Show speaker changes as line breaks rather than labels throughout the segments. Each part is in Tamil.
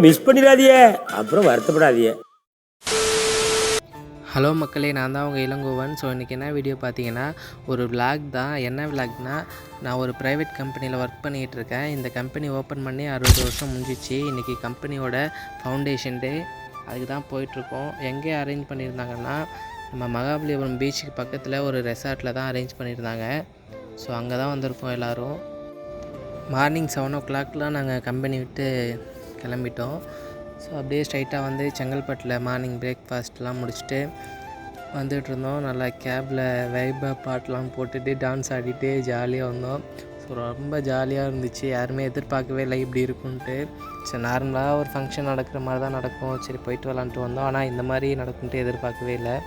மிஸ் பண்ணிடாதியே, அப்புறம் வருத்தப்படாதியே.
ஹலோ மக்களே, நான் தான் உங்கள் இளங்கோவன். ஸோ இன்றைக்கி என்ன வீடியோ பார்த்தீங்கன்னா ஒரு விளாக் தான். என்ன விளாக்னா, நான் ஒரு ப்ரைவேட் கம்பெனியில் ஒர்க் பண்ணிகிட்ருக்கேன். இந்த கம்பெனி ஓப்பன் பண்ணி 60 வருஷம் முடிஞ்சிச்சு. இன்றைக்கி கம்பெனியோட ஃபவுண்டேஷன் டே. அதுக்கு தான் போயிட்டுருக்கோம். எங்கே அரேஞ்ச் பண்ணியிருந்தாங்கன்னா, நம்ம மகாபலிபுரம் பீச்சுக்கு பக்கத்தில் ஒரு ரெசார்ட்டில் தான் அரேஞ்ச் பண்ணியிருந்தாங்க. ஸோ அங்கே தான் வந்திருக்கோம் எல்லோரும். மார்னிங் 7 o'clockலாம் நாங்கள் கம்பெனி விட்டு கிளம்பிட்டோம். ஸோ அப்படியே ஸ்ட்ரைட்டாக வந்து செங்கல்பட்டில் மார்னிங் பிரேக்ஃபாஸ்ட்லாம் முடிச்சுட்டு வந்துகிட்ருந்தோம். நல்லா கேபில் வைபாக பாட்டெலாம் போட்டுட்டு டான்ஸ் ஆடிட்டு ஜாலியாக வந்தோம். ஸோ ரொம்ப ஜாலியாக இருந்துச்சு. யாருமே எதிர்பார்க்கவே இல்லை இப்படி இருக்குன்ட்டு. சரி, நார்மலாக ஒரு ஃபங்க்ஷன் நடக்கிற மாதிரி தான் நடக்கும், சரி போயிட்டு வரலான்ட்டு வந்தோம். ஆனால் இந்த மாதிரி நடக்கும்ட்டு எதிர்பார்க்கவே இல்லை.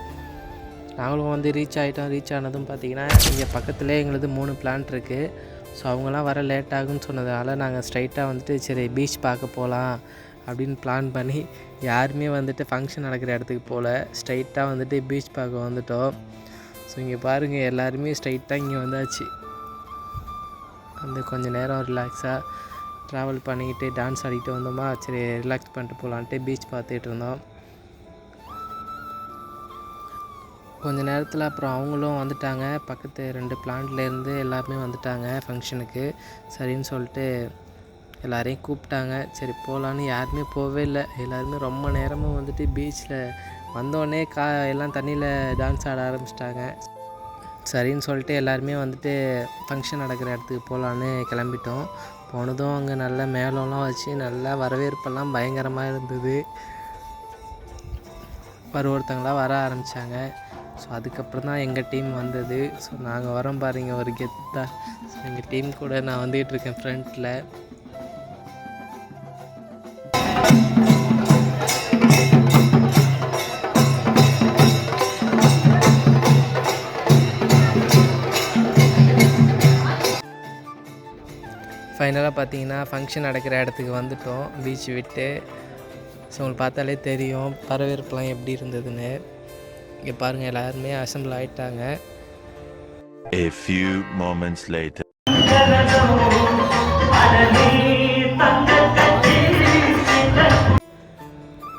நாங்களும் வந்து ரீச் ஆனதும் பார்த்திங்கன்னா இங்கே பக்கத்துலேயே எங்களுக்கு 3 பிளான்ட் இருக்குது. ஸோ அவங்களாம் வர லேட் ஆகும்னு சொன்னதால் நாங்கள் ஸ்ட்ரைட்டாக வந்துட்டு சரி பீச் பார்க்க போகலாம் அப்படின்னு பிளான் பண்ணி யாருமே வந்துட்டு ஃபங்க்ஷன் நடக்கிற இடத்துக்கு போகல, ஸ்ட்ரைட்டாக வந்துட்டு பீச் பார்க்க வந்துட்டோம். ஸோ இங்கே பாருங்கள், எல்லாருமே ஸ்ட்ரைட்டாக இங்கே வந்தாச்சு. வந்து கொஞ்சம் நேரம் ரிலாக்ஸாக ட்ராவல் பண்ணிக்கிட்டு டான்ஸ் ஆடிக்கிட்டு வந்தோமா, சரி ரிலாக்ஸ் பண்ணிட்டு போகலான்ட்டு பீச் பார்த்துக்கிட்டு இருந்தோம். கொஞ்சம் நேரத்தில் அப்புறம் அவங்களும் வந்துட்டாங்க. பக்கத்து 2 பிளான்ட்லேருந்து எல்லாருமே வந்துட்டாங்க ஃபங்க்ஷனுக்கு. சரின்னு சொல்லிட்டு எல்லோரையும் கூப்பிட்டாங்க. சரி போகலான்னு யாருமே போகவே இல்லை. எல்லாருமே ரொம்ப நேரமாக வந்துட்டு பீச்சில் வந்தோடனே எல்லாம் தண்ணியில் டான்ஸ் ஆட ஆரம்பிச்சிட்டாங்க. சரின்னு சொல்லிட்டு எல்லாருமே வந்துட்டு ஃபங்க்ஷன் நடக்கிற இடத்துக்கு போகலான்னு கிளம்பிட்டோம். போனதும் அங்கே நல்ல மேளம்லாம் வச்சு நல்லா வரவேற்பெல்லாம் பயங்கரமாக இருந்தது. ஒருத்தங்களாம் வர ஆரம்பித்தாங்க. ஸோ அதுக்கப்புறம் தான் எங்கள் டீம் வந்தது. ஸோ நாங்கள் வரோம் பாருங்க ஒரு கெத்தாக. ஸோ எங்கள் டீம் கூட நான் வந்துகிட்ருக்கேன் ஃப்ரண்ட்டில். ஃபைனலாக பார்த்தீங்கன்னா ஃபங்க்ஷன் நடக்கிற இடத்துக்கு வந்துவிட்டோம் பீச் விட்டு. ஸோ உங்களுக்கு பார்த்தாலே தெரியும் வரவேற்பெலாம் எப்படி இருந்ததுன்னு. இங்கே பாருங்கள், எல்லாருமே அசம்பிள் ஆகிட்டாங்க.
A few moments later.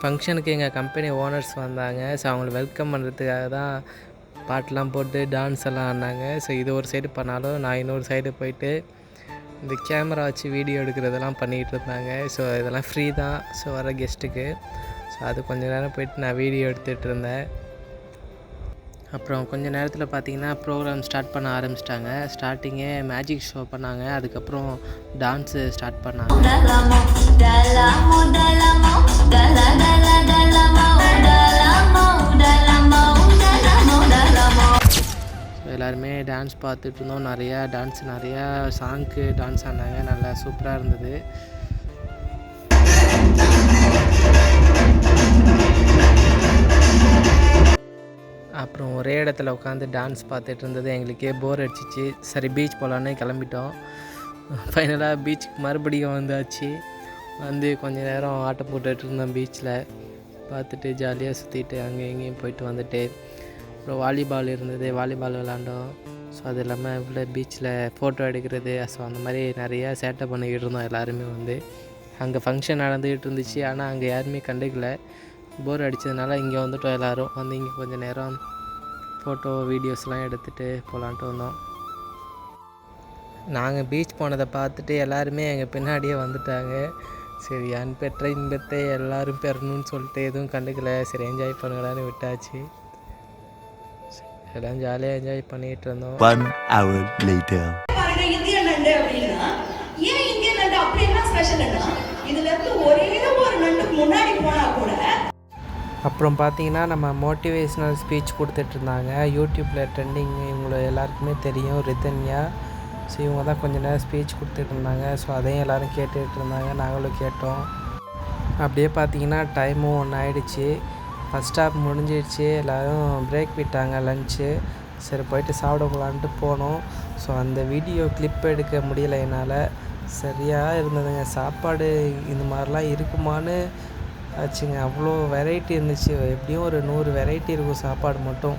ஃபங்க்ஷனுக்கு எங்கள் கம்பெனி ஓனர்ஸ் வந்தாங்க. ஸோ அவங்களை வெல்கம் பண்ணுறதுக்காக தான் பாட்டெலாம் போட்டு டான்ஸ் எல்லாம் ஆடினாங்க. ஸோ இது ஒரு சைடு பண்ணாலும் நான் இன்னொரு சைடு போயிட்டு இந்த கேமரா வச்சு வீடியோ எடுக்கிறதெல்லாம் பண்ணிகிட்டு இருந்தாங்க. ஸோ இதெல்லாம் ஃப்ரீ தான் ஸோ வர கெஸ்ட்டுக்கு. ஸோ அது கொஞ்சம் நேரம் போயிட்டு நான் வீடியோ எடுத்துகிட்டு இருந்தேன். அப்புறம் கொஞ்சம் நேரத்தில் பார்த்திங்கன்னா ப்ரோக்ராம் ஸ்டார்ட் பண்ண ஆரம்பிச்சிட்டாங்க. ஸ்டார்டிங்கே மேஜிக் ஷோ பண்ணாங்க. அதுக்கப்புறம் டான்ஸு ஸ்டார்ட் பண்ணாங்க. எல்லாருமே டான்ஸ் பார்த்துட்டு இருந்தோம். நிறையா சாங்க்கு டான்ஸ் ஆனாங்க. நல்லா சூப்பராக இருந்தது. அப்புறம் ஒரே இடத்துல உட்காந்து டான்ஸ் பார்த்துட்டு இருந்தது எங்களுக்கே போர் அடிச்சிச்சு. சரி பீச் போகலான்னு கிளம்பிட்டோம். ஃபைனலாக பீச்சுக்கு மறுபடியும் வந்தாச்சு. வந்து கொஞ்சம் நேரம் ஆட்டம் போட்டுட்டு இருந்தோம் பீச்சில். பார்த்துட்டு ஜாலியாக சுற்றிட்டு அங்கே இங்கேயும் போயிட்டு வந்துட்டு அப்புறம் வாலிபால் இருந்தது, வாலிபால் விளாண்டோம். ஸோ அது இல்லாமல் இவ்வளோ பீச்சில் ஃபோட்டோ எடுக்கிறது, ஸோ அந்த மாதிரி நிறையா சேட்டை பண்ணிக்கிட்டு இருந்தோம் எல்லாருமே. வந்து அங்கே ஃபங்க்ஷன் நடந்துக்கிட்டு இருந்துச்சு, ஆனால் அங்கே யாருமே கண்டுக்கல. போர் அடித்ததுனால இங்கே வந்துட்டோம் எல்லோரும். வந்து இங்கே கொஞ்சம் நேரம் ஃபோட்டோ வீடியோஸ்லாம் எடுத்துகிட்டு போகலான்ட்டு வந்தோம். நாங்கள் பீச் போனதை பார்த்துட்டு எல்லாருமே எங்கள் பின்னாடியே வந்துட்டாங்க. சரி பெற்ற இன்பத்தை எல்லோரும் பெறணும்னு சொல்லிட்டு எதுவும் கண்டுக்கலை. சரி என்ஜாய் பண்ணுங்களான்னு விட்டாச்சு. எல்லாம் ஜாலியாக என்ஜாய் பண்ணிகிட்டு இருந்தோம்.
1 hour later.
இந்திய நண்டு அப்படின்னா ஏன் இந்திய நண்டு அப்படி என்ன ஸ்பெஷல்னா, இதுல இருந்து ஒரே ஒரு நண்டு முன்னாடி போனா கூட.
அப்புறம் பார்த்தீங்கன்னா நம்ம மோட்டிவேஷ்னல் ஸ்பீச் கொடுத்துட்ருந்தாங்க. யூடியூப்பில் ட்ரெண்டிங், இவங்களை எல்லாருக்குமே தெரியும், ரிதன்யா. ஸோ இவங்க தான் கொஞ்சம் நேரம் ஸ்பீச் கொடுத்துட்டு இருந்தாங்க. ஸோ அதையும் எல்லோரும் கேட்டுகிட்டு இருந்தாங்க, நாங்களும் கேட்டோம். அப்படியே பார்த்தீங்கன்னா டைமும் 1 ஆகிடுச்சு. ஃபஸ்ட் ஹாஃப் முடிஞ்சிடுச்சு. எல்லோரும் பிரேக் விட்டாங்க லன்ச்சு. சரி போயிட்டு சாப்பிட போகலான்ட்டு போனோம். ஸோ அந்த வீடியோ கிளிப் எடுக்க முடியலை என்னால். சரியாக இருந்ததுங்க சாப்பாடு. இந்த மாதிரிலாம் இருக்குமான்னு ஆச்சுங்க. அவ்வளோ வெரைட்டி இருந்துச்சு. எப்படியும் ஒரு 100 வெரைட்டி இருக்கும் சாப்பாடு மட்டும்.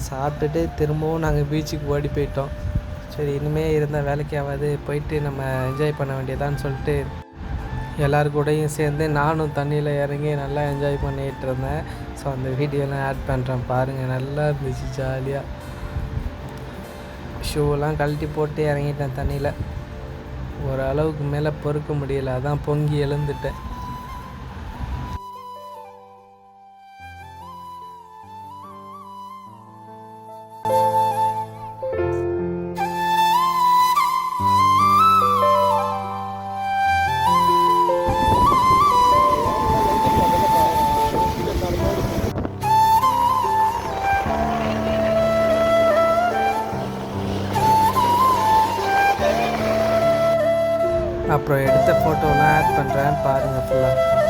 சாப்பிட்டுட்டு திரும்பவும் நாங்கள் பீச்சுக்கு ஓடி போயிட்டோம். சரி இனிமேல் இருந்த வேலைக்காவது போயிட்டு நம்ம என்ஜாய் பண்ண வேண்டியதான்னு சொல்லிட்டு எல்லார் கூடயும் சேர்ந்து நானும் தண்ணியில் இறங்கி நல்லா என்ஜாய் பண்ணிகிட்டு இருந்தேன். ஸோ அந்த வீடியோலாம் ஆட் பண்ணுறேன் பாருங்கள். நல்லா இருந்துச்சு ஜாலியாக. ஷூலாம் கழட்டி போட்டு இறங்கிட்டேன் தண்ணியில். ஓரளவுக்கு மேலே பொறுக்க முடியல, அதான் பொங்கி எழுந்துட்டேன். அப்புறம் எடுத்த ஃபோட்டோலாம் ஆட் பண்ணுறேன் பாருங்கள் ஃபுல்லாக.